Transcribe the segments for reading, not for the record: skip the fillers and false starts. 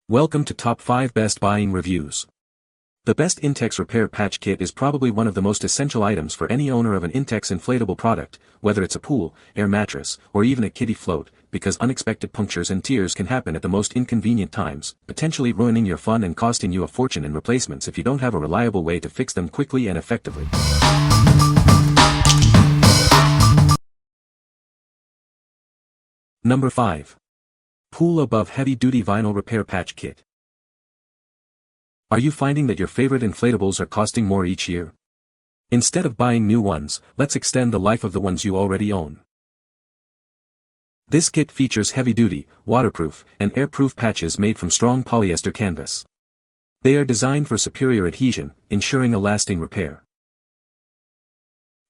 Welcome to Top 5 Best Buying Reviews. The best Intex Repair Patch Kit is probably one of the most essential items for any owner of an Intex inflatable product, whether it's a pool, air mattress, or even a kiddie float, because unexpected punctures and tears can happen at the most inconvenient times, potentially ruining your fun and costing you a fortune in replacements if you don't have a reliable way to fix them quickly and effectively. Number 5. Pool Above Heavy-Duty Vinyl Repair Patch Kit. Are you finding that your favorite inflatables are costing more each year? Instead of buying new ones, let's extend the life of the ones you already own. This kit features heavy-duty, waterproof, and airproof patches made from strong polyester canvas. They are designed for superior adhesion, ensuring a lasting repair.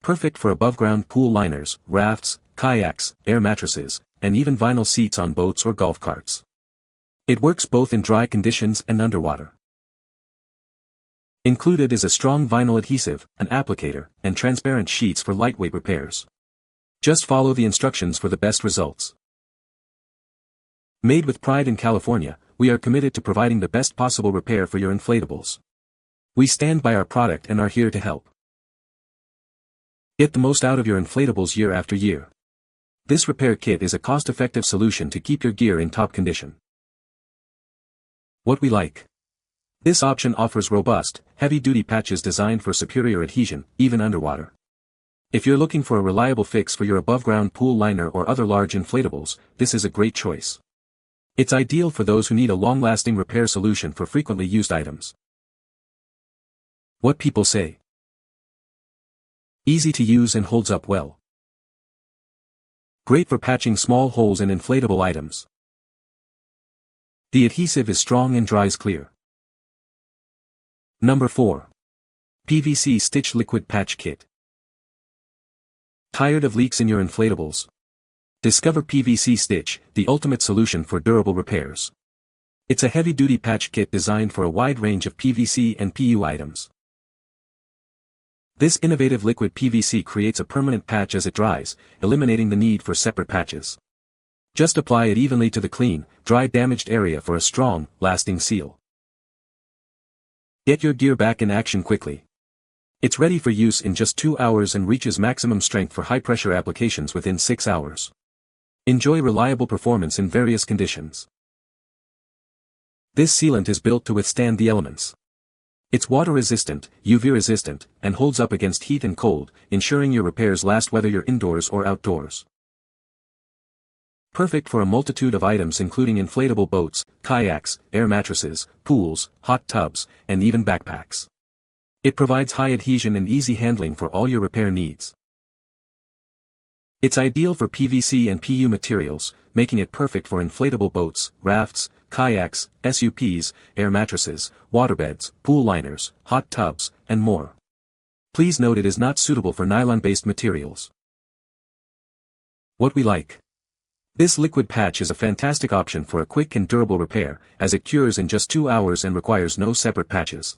Perfect for above-ground pool liners, rafts, kayaks, air mattresses, and even vinyl seats on boats or golf carts. It works both in dry conditions and underwater. Included is a strong vinyl adhesive, an applicator, and transparent sheets for lightweight repairs. Just follow the instructions for the best results. Made with pride in California, we are committed to providing the best possible repair for your inflatables. We stand by our product and are here to help. Get the most out of your inflatables year after year. This repair kit is a cost-effective solution to keep your gear in top condition. What we like. This option offers robust, heavy-duty patches designed for superior adhesion, even underwater. If you're looking for a reliable fix for your above-ground pool liner or other large inflatables, this is a great choice. It's ideal for those who need a long-lasting repair solution for frequently used items. What people say. Easy to use and holds up well. Great for patching small holes in inflatable items. The adhesive is strong and dries clear. Number 4. PVC Stitch Liquid Patch Kit. Tired of leaks in your inflatables? Discover PVC Stitch, the ultimate solution for durable repairs. It's a heavy-duty patch kit designed for a wide range of PVC and PU items. This innovative liquid PVC creates a permanent patch as it dries, eliminating the need for separate patches. Just apply it evenly to the clean, dry damaged area for a strong, lasting seal. Get your gear back in action quickly. It's ready for use in just 2 hours and reaches maximum strength for high-pressure applications within 6 hours. Enjoy reliable performance in various conditions. This sealant is built to withstand the elements. It's water-resistant, UV-resistant, and holds up against heat and cold, ensuring your repairs last whether you're indoors or outdoors. Perfect for a multitude of items including inflatable boats, kayaks, air mattresses, pools, hot tubs, and even backpacks. It provides high adhesion and easy handling for all your repair needs. It's ideal for PVC and PU materials, making it perfect for inflatable boats, rafts, kayaks, SUPs, air mattresses, waterbeds, pool liners, hot tubs, and more. Please note it is not suitable for nylon-based materials. What we like. This liquid patch is a fantastic option for a quick and durable repair, as it cures in just 2 hours and requires no separate patches.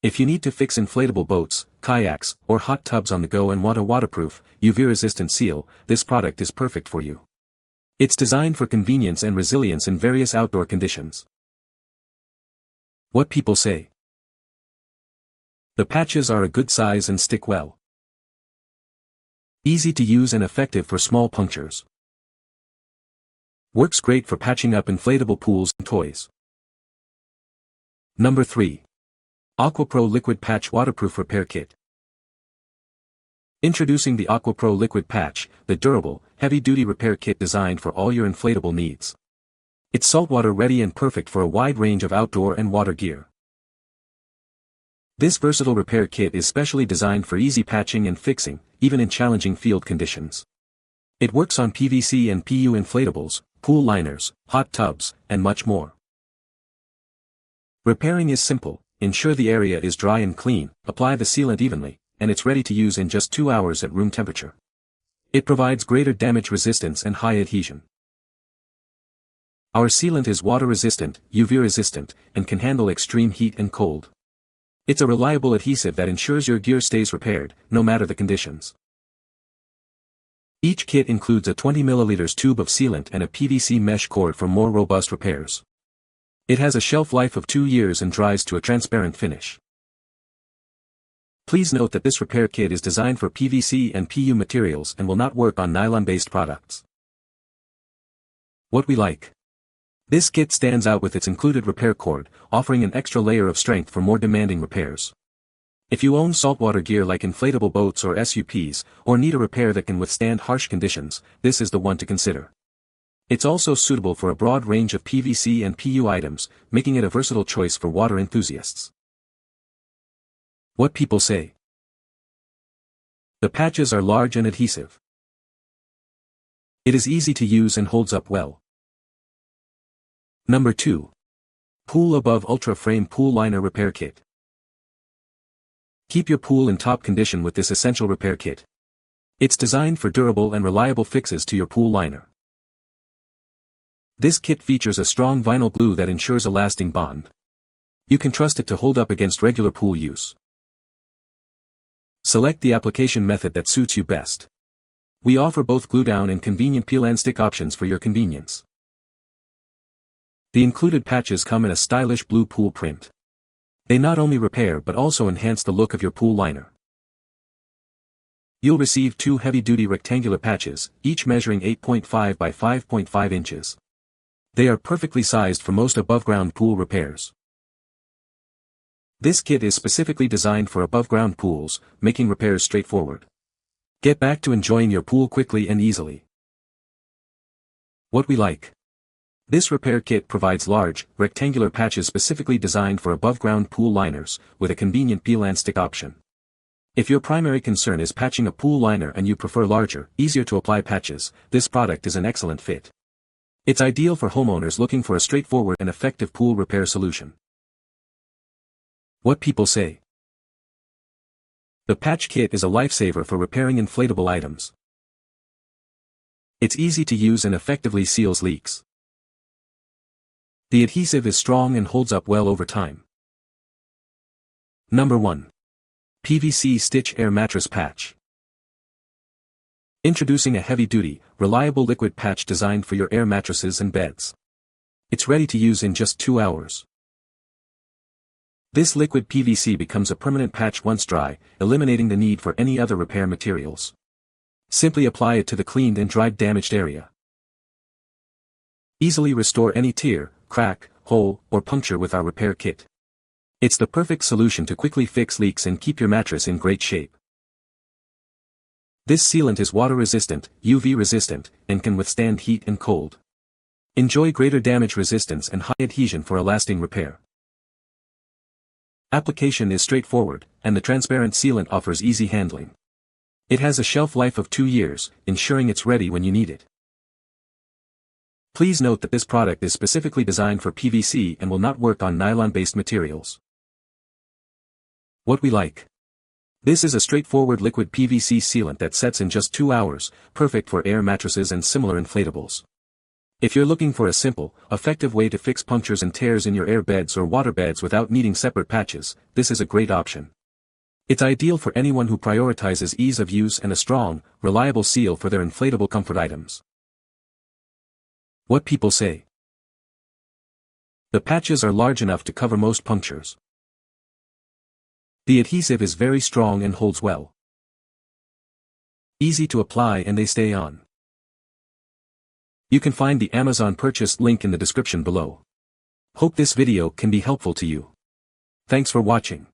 If you need to fix inflatable boats, kayaks, or hot tubs on the go and want a waterproof, UV-resistant seal, this product is perfect for you. It's designed for convenience and resilience in various outdoor conditions. What people say. The patches are a good size and stick well. Easy to use and effective for small punctures. Works great for patching up inflatable pools and toys. Number 3. AquaPro Liquid Patch Waterproof Repair Kit. Introducing the AquaPro Liquid Patch, the durable, heavy-duty repair kit designed for all your inflatable needs. It's saltwater ready and perfect for a wide range of outdoor and water gear. This versatile repair kit is specially designed for easy patching and fixing, even in challenging field conditions. It works on PVC and PU inflatables, pool liners, hot tubs, and much more. Repairing is simple. Ensure the area is dry and clean, apply the sealant evenly, and it's ready to use in just 2 hours at room temperature. It provides greater damage resistance and high adhesion. Our sealant is water-resistant, UV-resistant, and can handle extreme heat and cold. It's a reliable adhesive that ensures your gear stays repaired, no matter the conditions. Each kit includes a 20 ml tube of sealant and a PVC mesh cord for more robust repairs. It has a shelf life of 2 years and dries to a transparent finish. Please note that this repair kit is designed for PVC and PU materials and will not work on nylon-based products. What we like. This kit stands out with its included repair cord, offering an extra layer of strength for more demanding repairs. If you own saltwater gear like inflatable boats or SUPs, or need a repair that can withstand harsh conditions, this is the one to consider. It's also suitable for a broad range of PVC and PU items, making it a versatile choice for water enthusiasts. What people say. The patches are large and adhesive. It is easy to use and holds up well. Number 2. Pool Above Ultra Frame Pool Liner Repair Kit. Keep your pool in top condition with this essential repair kit. It's designed for durable and reliable fixes to your pool liner. This kit features a strong vinyl glue that ensures a lasting bond. You can trust it to hold up against regular pool use. Select the application method that suits you best. We offer both glue down and convenient peel and stick options for your convenience. The included patches come in a stylish blue pool print. They not only repair but also enhance the look of your pool liner. You'll receive 2 heavy-duty rectangular patches, each measuring 8.5 by 5.5 inches. They are perfectly sized for most above-ground pool repairs. This kit is specifically designed for above-ground pools, making repairs straightforward. Get back to enjoying your pool quickly and easily. What we like. This repair kit provides large, rectangular patches specifically designed for above-ground pool liners, with a convenient peel and stick option. If your primary concern is patching a pool liner and you prefer larger, easier-to-apply patches, this product is an excellent fit. It's ideal for homeowners looking for a straightforward and effective pool repair solution. What people say. The patch kit is a lifesaver for repairing inflatable items. It's easy to use and effectively seals leaks. The adhesive is strong and holds up well over time. Number 1. PVC Stitch Air Mattress Patch. Introducing a heavy-duty, reliable liquid patch designed for your air mattresses and beds. It's ready to use in just 2 hours. This liquid PVC becomes a permanent patch once dry, eliminating the need for any other repair materials. Simply apply it to the cleaned and dried damaged area. Easily restore any tear, crack, hole, or puncture with our repair kit. It's the perfect solution to quickly fix leaks and keep your mattress in great shape. This sealant is water-resistant, UV-resistant, and can withstand heat and cold. Enjoy greater damage resistance and high adhesion for a lasting repair. Application is straightforward, and the transparent sealant offers easy handling. It has a shelf life of 2 years, ensuring it's ready when you need it. Please note that this product is specifically designed for PVC and will not work on nylon-based materials. What we like. This is a straightforward liquid PVC sealant that sets in just 2 hours, perfect for air mattresses and similar inflatables. If you're looking for a simple, effective way to fix punctures and tears in your air beds or water beds without needing separate patches, this is a great option. It's ideal for anyone who prioritizes ease of use and a strong, reliable seal for their inflatable comfort items. What people say. The patches are large enough to cover most punctures. The adhesive is very strong and holds well. Easy to apply and they stay on. You can find the Amazon purchase link in the description below. Hope this video can be helpful to you. Thanks for watching.